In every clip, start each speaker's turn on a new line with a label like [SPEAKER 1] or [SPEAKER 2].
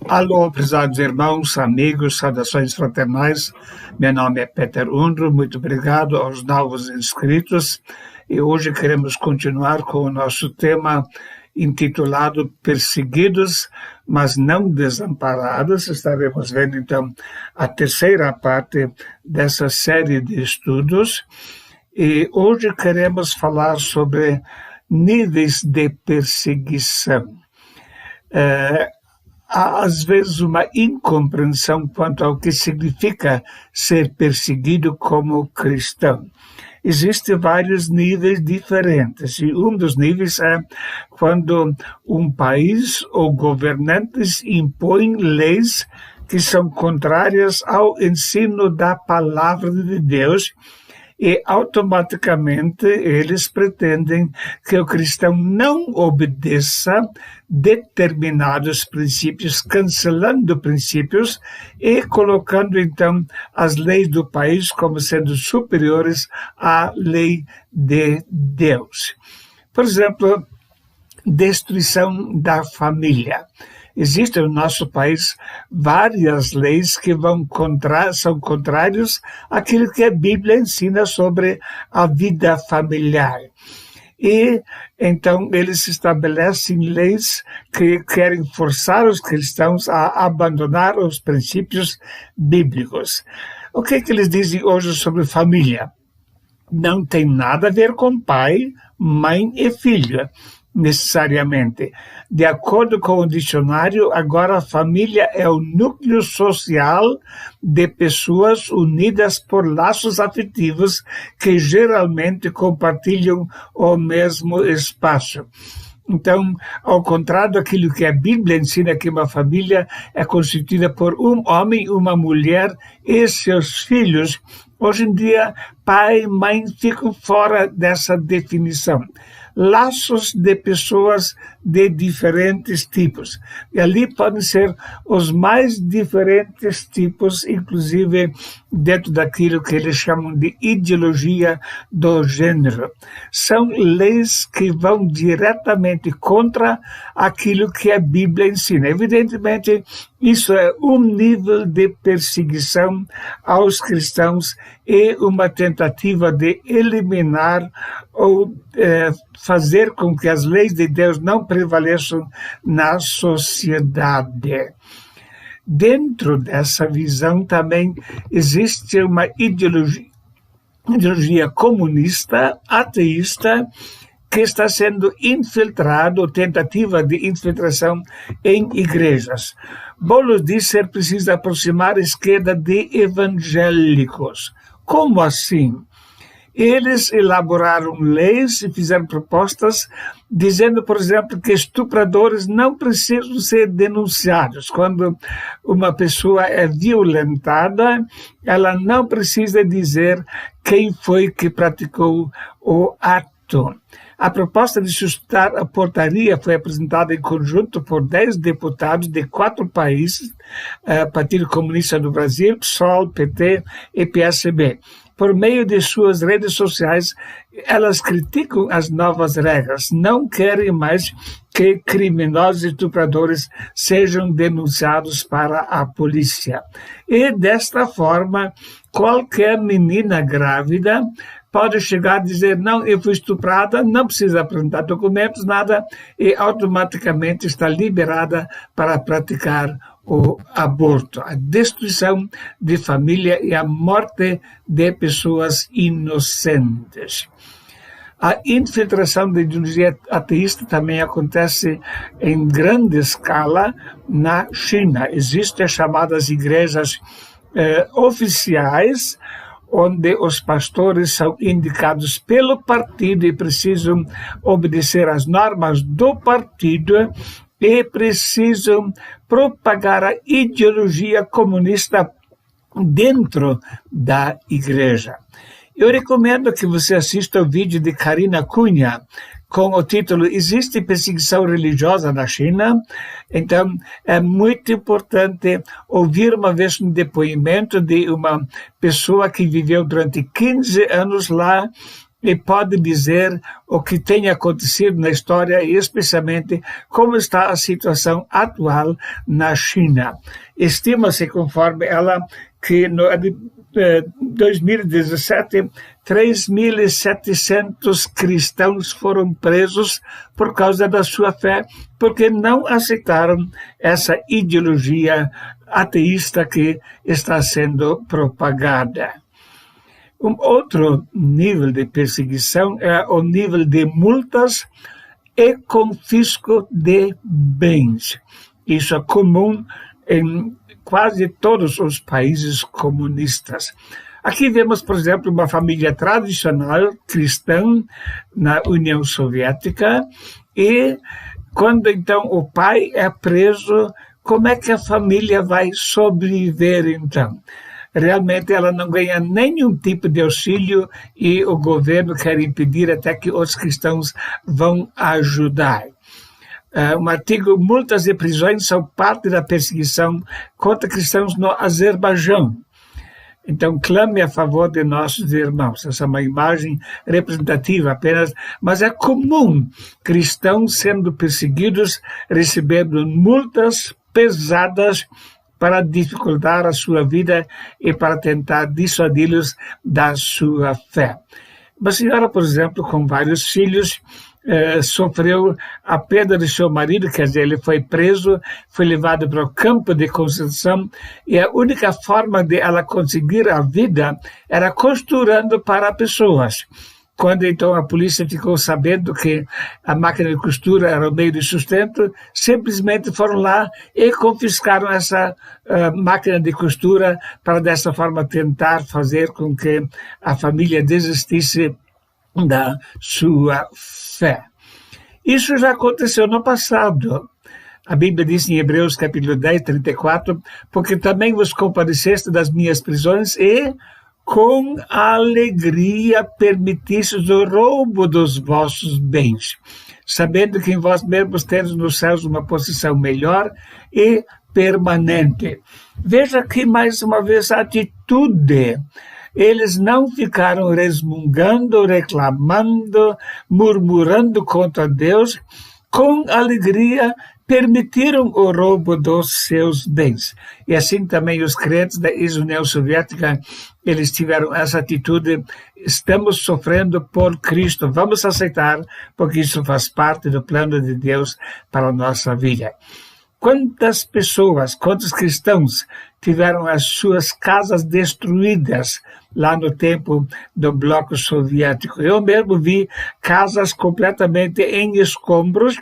[SPEAKER 1] Alô, prezados irmãos, amigos, saudações fraternais. Meu nome é Peter Undro, muito obrigado aos novos inscritos. E hoje queremos continuar com o nosso tema intitulado Perseguidos, mas não desamparados. Estaremos vendo, então, a terceira parte dessa série de estudos. E hoje queremos falar sobre níveis de perseguição. Há, às vezes, uma incompreensão quanto ao que significa ser perseguido como cristão. Existem vários níveis diferentes, e um dos níveis é quando um país ou governantes impõem leis que são contrárias ao ensino da palavra de Deus, e automaticamente eles pretendem que o cristão não obedeça determinados princípios, cancelando princípios e colocando então as leis do país como sendo superiores à lei de Deus. Por exemplo, destruição da família. Existem no nosso país várias leis que são contrárias àquilo que a Bíblia ensina sobre a vida familiar. E, então, eles estabelecem leis que querem forçar os cristãos a abandonar os princípios bíblicos. O que eles dizem hoje sobre família? Não tem nada a ver com pai, mãe e filho, necessariamente. De acordo com o dicionário, agora a família é o núcleo social de pessoas unidas por laços afetivos que geralmente compartilham o mesmo espaço. Então, ao contrário daquilo que a Bíblia ensina, que uma família é constituída por um homem, uma mulher e seus filhos, hoje em dia, pai e mãe ficam fora dessa definição. Laços de pessoas de diferentes tipos. E ali podem ser os mais diferentes tipos, inclusive dentro daquilo que eles chamam de ideologia do gênero. São leis que vão diretamente contra aquilo que a Bíblia ensina. Evidentemente, isso é um nível de perseguição aos cristãos e uma tentativa de eliminar ou fazer com que as leis de Deus não prevaleçam na sociedade. Dentro dessa visão também existe uma ideologia comunista, ateísta, que está sendo infiltrado, tentativa de infiltração em igrejas. Boulos diz ser preciso aproximar a esquerda de evangélicos. Como assim? Eles elaboraram leis e fizeram propostas dizendo, por exemplo, que estupradores não precisam ser denunciados. Quando uma pessoa é violentada, ela não precisa dizer quem foi que praticou o ato. A proposta de suscitar a portaria foi apresentada em conjunto por 10 deputados de 4 países, Partido Comunista do Brasil, PSOL, PT e PSB. Por meio de suas redes sociais, elas criticam as novas regras, não querem mais que criminosos e estupradores sejam denunciados para a polícia. E, desta forma, qualquer menina grávida pode chegar a dizer, não, eu fui estuprada, não precisa apresentar documentos, nada, e automaticamente está liberada para praticar o aborto, a destruição de família e a morte de pessoas inocentes. A infiltração da ideologia ateísta também acontece em grande escala na China. Existem as chamadas igrejas oficiais, onde os pastores são indicados pelo partido e precisam obedecer às normas do partido e precisam propagar a ideologia comunista dentro da igreja. Eu recomendo que você assista o vídeo de Karina Cunha com o título Existe perseguição religiosa na China? Então, é muito importante ouvir uma vez um depoimento de uma pessoa que viveu durante 15 anos lá e pode dizer o que tem acontecido na história e especialmente como está a situação atual na China. Estima-se, conforme ela, que no 2017, 3.700 cristãos foram presos por causa da sua fé, porque não aceitaram essa ideologia ateísta que está sendo propagada. Um outro nível de perseguição é o nível de multas e confisco de bens. Isso é comum em quase todos os países comunistas. Aqui vemos, por exemplo, uma família tradicional cristã na União Soviética e quando então o pai é preso, como é que a família vai sobreviver então? Realmente ela não ganha nenhum tipo de auxílio e o governo quer impedir até que os cristãos vão ajudar. Um artigo, multas e prisões são parte da perseguição contra cristãos no Azerbaijão. Então, clame a favor de nossos irmãos. Essa é uma imagem representativa apenas, mas é comum cristãos sendo perseguidos, recebendo multas pesadas para dificultar a sua vida e para tentar dissuadi-los da sua fé. Uma senhora, por exemplo, com vários filhos, sofreu a perda de seu marido, quer dizer, ele foi preso, foi levado para o campo de concentração e a única forma de ela conseguir a vida era costurando para pessoas. Quando então a polícia ficou sabendo que a máquina de costura era o meio de sustento, simplesmente foram lá e confiscaram essa máquina de costura para dessa forma tentar fazer com que a família desistisse da sua fé. Isso já aconteceu no passado. A Bíblia diz em Hebreus capítulo 10, 34, porque também vos compadeceste das minhas prisões e com alegria permitistes o roubo dos vossos bens, sabendo que em vós mesmos tendes nos céus uma posição melhor e permanente. Veja aqui mais uma vez a atitude. Eles não ficaram resmungando, reclamando, murmurando contra Deus. Com alegria, permitiram o roubo dos seus bens. E assim também os crentes da ex-União Soviética, eles tiveram essa atitude: estamos sofrendo por Cristo, vamos aceitar, porque isso faz parte do plano de Deus para a nossa vida. Quantas pessoas, quantos cristãos tiveram as suas casas destruídas lá no tempo do bloco soviético? Eu mesmo vi casas completamente em escombros.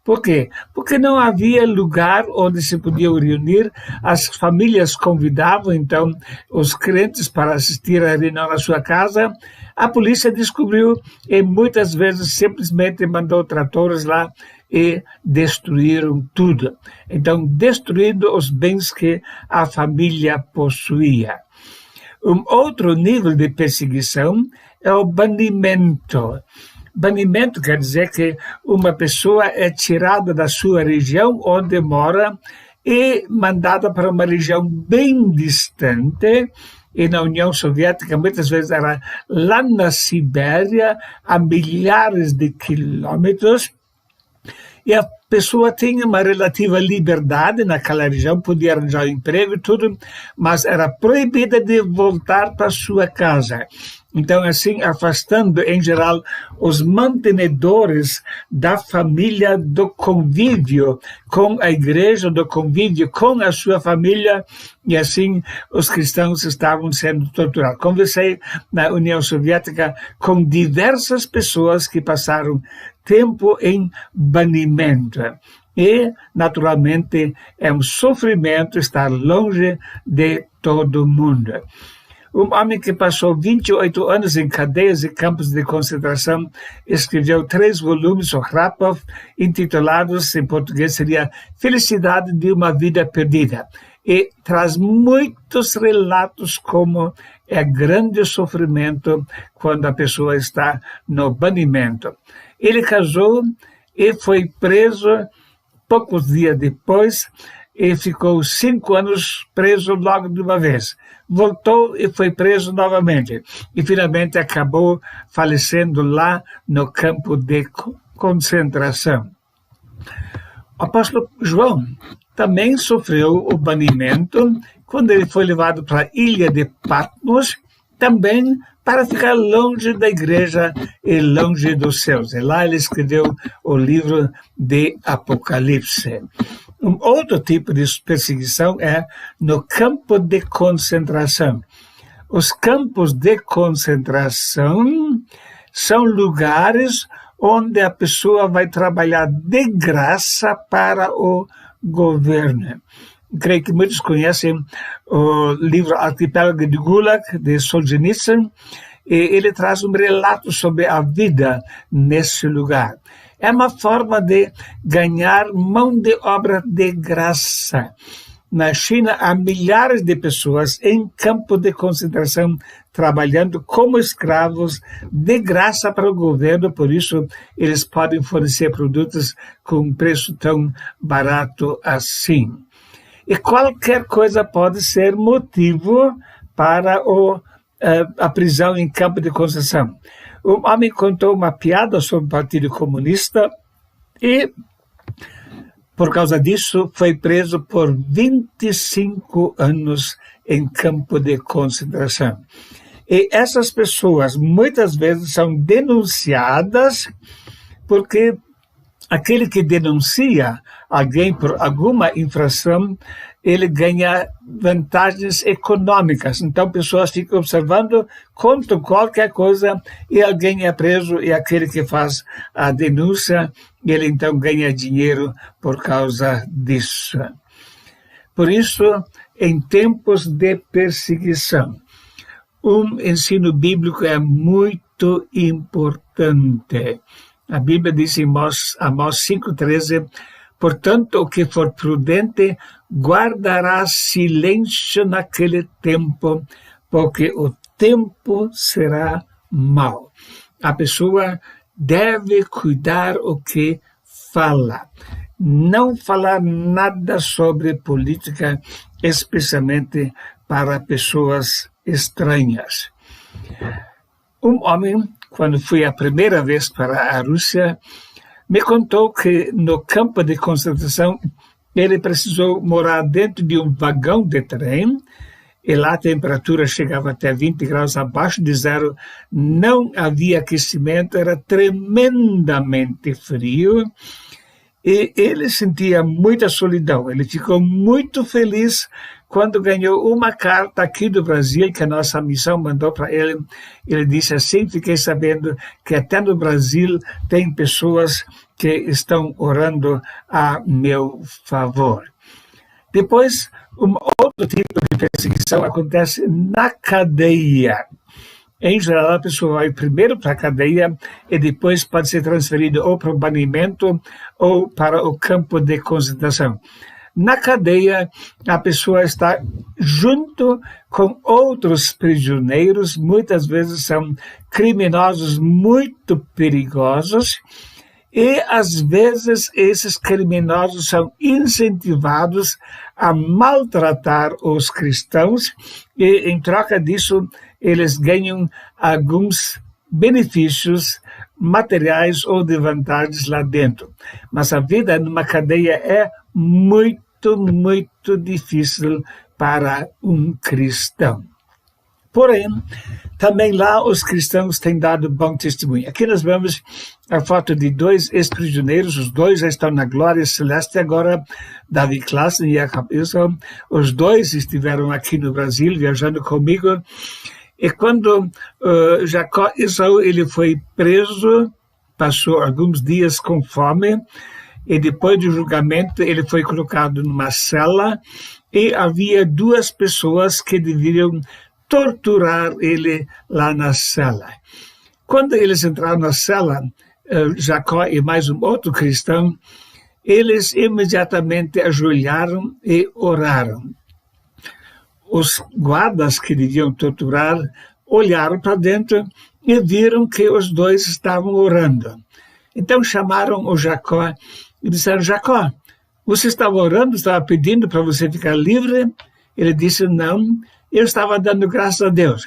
[SPEAKER 1] Por quê? Porque não havia lugar onde se podiam reunir. As famílias convidavam, então, os crentes para assistir à reunião na sua casa. A polícia descobriu e muitas vezes simplesmente mandou tratores lá e destruíram tudo. Então, destruindo os bens que a família possuía. Um outro nível de perseguição é o banimento. Banimento quer dizer que uma pessoa é tirada da sua região onde mora e mandada para uma região bem distante. E na União Soviética muitas vezes era lá na Sibéria, a milhares de quilômetros. E a pessoa tinha uma relativa liberdade naquela região, podia arranjar um emprego e tudo, mas era proibida de voltar para sua casa. Então, assim, afastando, em geral, os mantenedores da família do convívio com a igreja, do convívio com a sua família, e assim os cristãos estavam sendo torturados. Conversei na União Soviética com diversas pessoas que passaram tempo em banimento. E, naturalmente, é um sofrimento estar longe de todo mundo. Um homem que passou 28 anos em cadeias e campos de concentração escreveu 3 volumes, o Rapov, intitulados, em português seria Felicidade de uma Vida Perdida. E traz muitos relatos como é grande sofrimento quando a pessoa está no banimento. Ele casou e foi preso poucos dias depois. e ficou 5 anos preso logo de uma vez. Voltou e foi preso novamente. E finalmente acabou falecendo lá no campo de concentração. O apóstolo João também sofreu o banimento quando ele foi levado para a ilha de Patmos, também para ficar longe da igreja e longe dos céus. E lá ele escreveu o livro de Apocalipse. Um outro tipo de perseguição é no campo de concentração. Os campos de concentração são lugares onde a pessoa vai trabalhar de graça para o governo. Creio que muitos conhecem o livro Arquipélago de Gulag, de Solzhenitsyn, e ele traz um relato sobre a vida nesse lugar. É uma forma de ganhar mão de obra de graça. Na China, há milhares de pessoas em campo de concentração trabalhando como escravos de graça para o governo, por isso eles podem fornecer produtos com um preço tão barato assim. E qualquer coisa pode ser motivo para a prisão em campo de concentração. Um homem contou uma piada sobre o Partido Comunista e, por causa disso, foi preso por 25 anos em campo de concentração. E essas pessoas muitas vezes são denunciadas porque aquele que denuncia alguém por alguma infração, ele ganha vantagens econômicas. Então, pessoas ficam observando, contam qualquer coisa e alguém é preso e aquele que faz a denúncia, ele então ganha dinheiro por causa disso. Por isso, em tempos de perseguição, um ensino bíblico é muito importante. A Bíblia diz em Amós 5,13, portanto, o que for prudente guardará silêncio naquele tempo, porque o tempo será mau. A pessoa deve cuidar o que fala. Não falar nada sobre política, especialmente para pessoas estranhas. Um homem, quando fui a primeira vez para a Rússia, me contou que no campo de concentração ele precisou morar dentro de um vagão de trem e lá a temperatura chegava até 20 graus abaixo de zero, não havia aquecimento, era tremendamente frio e ele sentia muita solidão. Ele ficou muito feliz quando ganhou uma carta aqui do Brasil, que a nossa missão mandou para ele. Ele disse assim, fiquei sabendo que até no Brasil tem pessoas que estão orando a meu favor. Depois, um outro tipo de perseguição acontece na cadeia. Em geral, a pessoa vai primeiro para a cadeia e depois pode ser transferida ou para o banimento ou para o campo de concentração. Na cadeia, a pessoa está junto com outros prisioneiros, muitas vezes são criminosos muito perigosos, e às vezes esses criminosos são incentivados a maltratar os cristãos e, em troca disso, eles ganham alguns benefícios materiais ou de vantagens lá dentro. Mas a vida numa cadeia é muito difícil para um cristão. Porém, também lá os cristãos têm dado bom testemunho. Aqui nós vemos a foto de 2 ex-prisioneiros, os 2 já estão na glória celeste agora, David Klassen e Jacob Israel. Os 2 estiveram aqui no Brasil viajando comigo. E quando Jacob Israel ele foi preso, passou alguns dias com fome, e depois do julgamento ele foi colocado numa cela e havia 2 pessoas que deveriam torturar ele lá na cela. Quando eles entraram na cela, Jacó e mais um outro cristão, eles imediatamente ajoelharam e oraram. Os guardas que deviam torturar olharam para dentro e viram que os 2 estavam orando. Então chamaram o Jacó e disseram, Jacó, você estava orando, estava pedindo para você ficar livre? Ele disse, não, eu estava dando graças a Deus.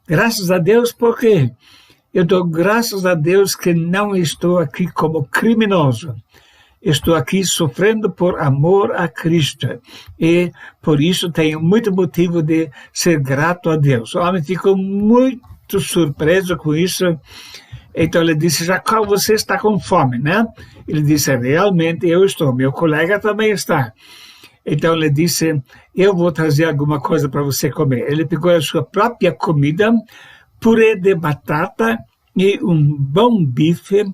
[SPEAKER 1] Graças a Deus por quê? Eu dou graças a Deus que não estou aqui como criminoso. Estou aqui sofrendo por amor a Cristo. E por isso tenho muito motivo de ser grato a Deus. O homem ficou muito surpreso com isso. Então ele disse, Jacó, você está com fome, né? Ele disse, realmente eu estou. Meu colega também está. Então ele disse, eu vou trazer alguma coisa para você comer. Ele pegou a sua própria comida, purê de batata e um bom bife,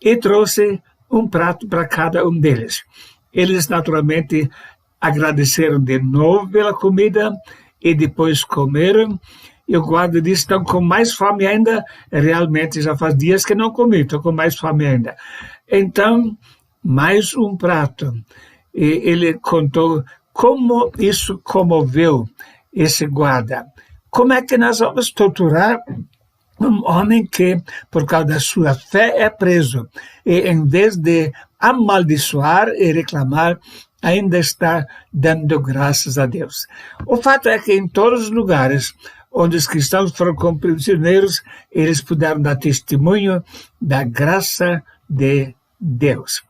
[SPEAKER 1] e trouxe um prato para cada um deles. Eles naturalmente agradeceram de novo pela comida e depois comeram. E o guarda disse, estão com mais fome ainda? Realmente já faz dias que não comi, estou com mais fome ainda. Então, mais um prato. E ele contou como isso comoveu esse guarda. Como é que nós vamos torturar um homem que, por causa da sua fé, é preso? E em vez de amaldiçoar e reclamar, ainda está dando graças a Deus. O fato é que em todos os lugares onde os cristãos foram como prisioneiros, eles puderam dar testemunho da graça de Deus.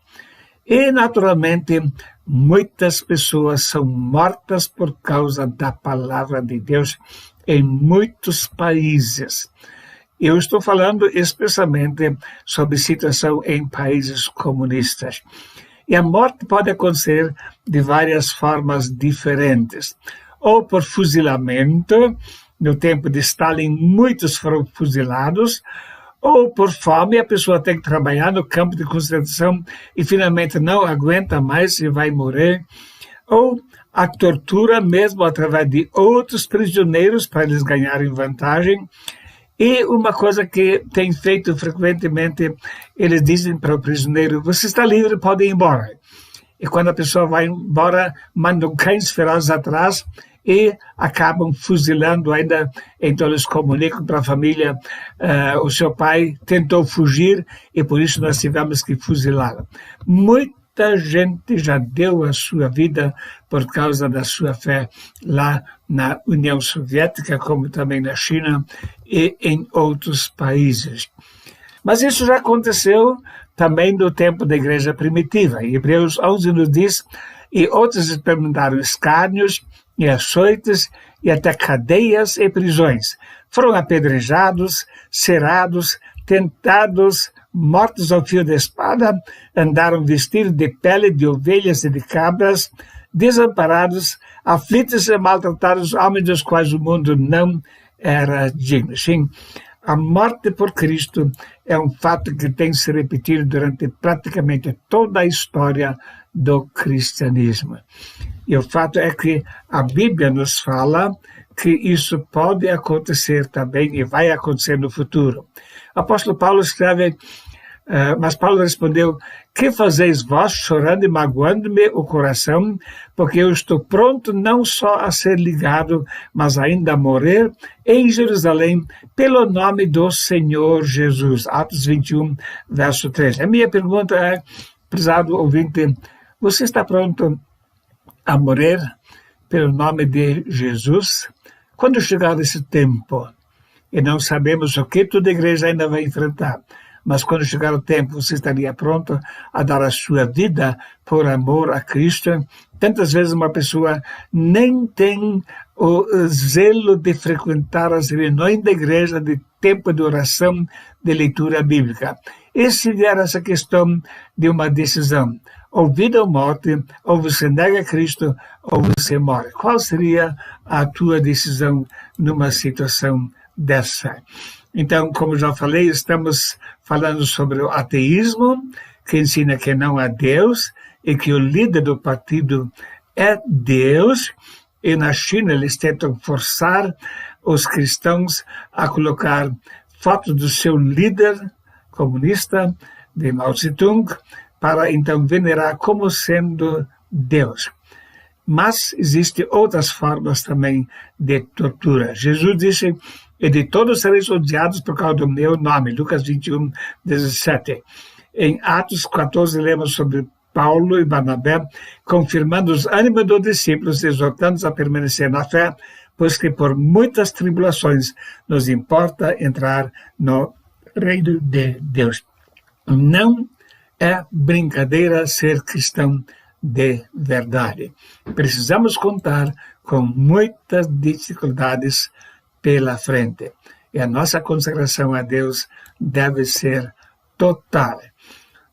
[SPEAKER 1] E, naturalmente, muitas pessoas são mortas por causa da palavra de Deus em muitos países. Eu estou falando especialmente sobre situação em países comunistas. E a morte pode acontecer de várias formas diferentes. Ou por fuzilamento, no tempo de Stalin muitos foram fuzilados, ou por fome, a pessoa tem que trabalhar no campo de concentração e finalmente não aguenta mais e vai morrer, ou a tortura mesmo através de outros prisioneiros para eles ganharem vantagem. E uma coisa que tem feito frequentemente, eles dizem para o prisioneiro, você está livre, pode ir embora. E quando a pessoa vai embora, mandam cães ferozes atrás e acabam fuzilando ainda. Então eles comunicam para a família, o seu pai tentou fugir e por isso nós tivemos que fuzilá-lo. Muita gente já deu a sua vida por causa da sua fé lá na União Soviética, como também na China e em outros países. Mas isso já aconteceu também no tempo da igreja primitiva. Em Hebreus 11 nos diz, e outros experimentaram escárnios e açoites e até cadeias e prisões. Foram apedrejados, cerrados, tentados, mortos ao fio da espada, andaram vestidos de pele de ovelhas e de cabras, desamparados, aflitos e maltratados, homens dos quais o mundo não era digno. Sim, a morte por Cristo é um fato que tem se repetido durante praticamente toda a história do cristianismo. E o fato é que a Bíblia nos fala que isso pode acontecer também e vai acontecer no futuro. O apóstolo Paulo escreve, mas Paulo respondeu, que fazeis vós chorando e magoando-me o coração, porque eu estou pronto não só a ser ligado, mas ainda a morrer em Jerusalém pelo nome do Senhor Jesus. Atos 21, verso 13. A minha pergunta é, prezado ouvinte, você está pronto a morrer pelo nome de Jesus? Quando chegar esse tempo, e não sabemos o que toda a igreja ainda vai enfrentar, mas quando chegar o tempo, você estaria pronto a dar a sua vida por amor a Cristo? Tantas vezes uma pessoa nem tem o zelo de frequentar as reuniões da igreja, de tempo de oração, de leitura bíblica. E se vier essa questão de uma decisão, ou vida ou morte, ou você nega Cristo, ou você morre. Qual seria a tua decisão numa situação dessa? Então, como já falei, estamos falando sobre o ateísmo, que ensina que não há Deus e que o líder do partido é Deus. E na China eles tentam forçar os cristãos a colocar fotos do seu líder comunista, de Mao Zedong, para então venerar como sendo Deus. Mas existem outras formas também de tortura. Jesus disse, e de todos sereis odiados por causa do meu nome, Lucas 21, 17. Em Atos 14 lemos sobre Paulo e Barnabé, confirmando os ânimos dos discípulos, exortando-os a permanecer na fé, pois que por muitas tribulações nos importa entrar no reino de Deus. Não é brincadeira ser cristão de verdade. Precisamos contar com muitas dificuldades pela frente. E a nossa consagração a Deus deve ser total.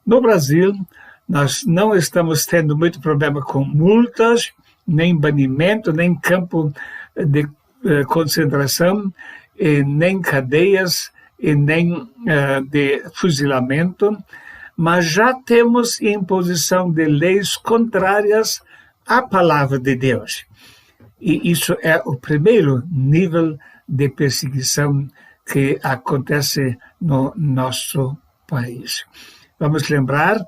[SPEAKER 1] No Brasil, nós não estamos tendo muito problema com multas, nem banimento, nem campo de concentração, e nem cadeias, e nem de fuzilamento, mas já temos imposição de leis contrárias à palavra de Deus. E isso é o primeiro nível de perseguição que acontece no nosso país. Vamos lembrar,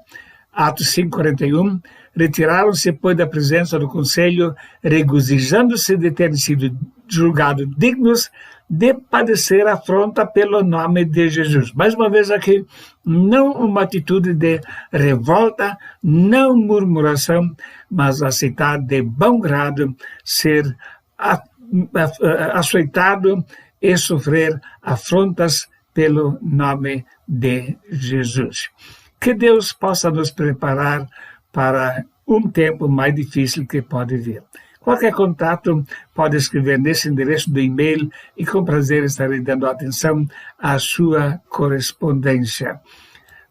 [SPEAKER 1] Atos 5:41, retiraram-se, pois, da presença do conselho, regozijando-se de terem sido julgados dignos de padecer afronta pelo nome de Jesus. Mais uma vez aqui, não uma atitude de revolta, não murmuração, mas aceitar de bom grado ser açoitado e sofrer afrontas pelo nome de Jesus. Que Deus possa nos preparar para um tempo mais difícil que pode vir. Qualquer contato pode escrever nesse endereço do e-mail e com prazer estarei dando atenção à sua correspondência.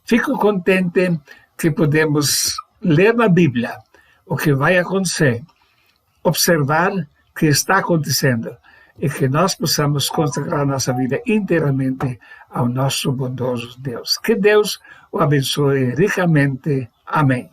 [SPEAKER 1] Fico contente que podemos ler na Bíblia o que vai acontecer, observar o que está acontecendo e que nós possamos consagrar nossa vida inteiramente ao nosso bondoso Deus. Que Deus o abençoe ricamente. Amém.